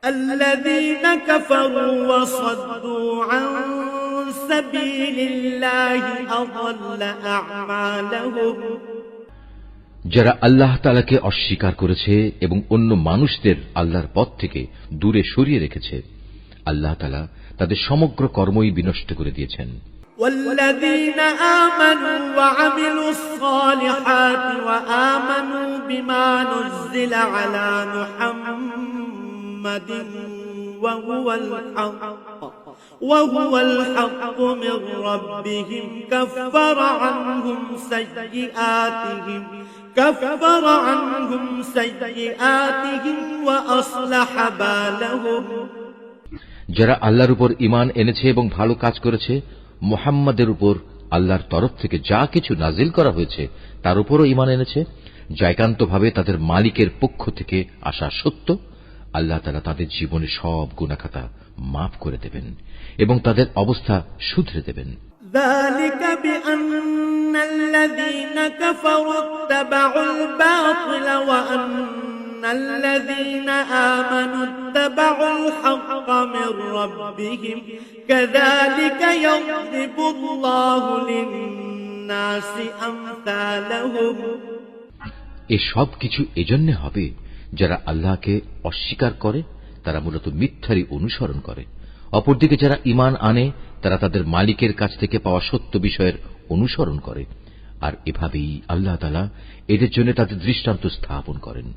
الذين كفروا وصدوا عن سبيل الله أضل أعمالهم যারা আল্লাহ তাআলাকে অস্বীকার করেছে এবং অন্য মানুষদের আল্লাহর পথ থেকে দূরে সরিয়ে রেখেছে, আল্লাহ তাআলা তাদের সমগ্র কর্মই বিনষ্ট করে দিয়েছেন। والذين آمنوا وعملوا الصالحات وآمنوا بما نزل على محمد وهو الحق من ربهم كفر عنهم سيئاتهم وأصلح بالهم যারা আল্লাহর উপর ঈমান এনেছে এবং ভালো কাজ করেছে, মুহাম্মাদের উপর আল্লাহর তরফ থেকে যা কিছু নাজিল করা হয়েছে তার উপরও ঈমান এনেছে, যা একান্তভাবে তাদের মালিকের পক্ষ থেকে আসা সত্য, আল্লাহ তাআলা তাদের জীবনের সব গুনাহখাতা মাফ করে দেবেন এবং তাদের অবস্থা শুধরে দেবেন। ذلك بأن الذين كفروا اتبعوا الباطل وأن الذين آمنوا اتبعوا الحق من ربهم كذلك يضرب الله للناس أمثالهم এই সব কিছু এজন্য হবে যারা আল্লাহকে অস্বীকার করে তারা মূলত মিথ্যারই অনুসরণ করে, অপরদিকে যারা ঈমান আনে তারা তাদের মালিকের কাছ থেকে পাওয়া সত্য বিষয়ের অনুসরণ করে, আর এভাবেই আল্লাহ তাআলা এদের জন্য তাদের দৃষ্টান্ত স্থাপন করেন।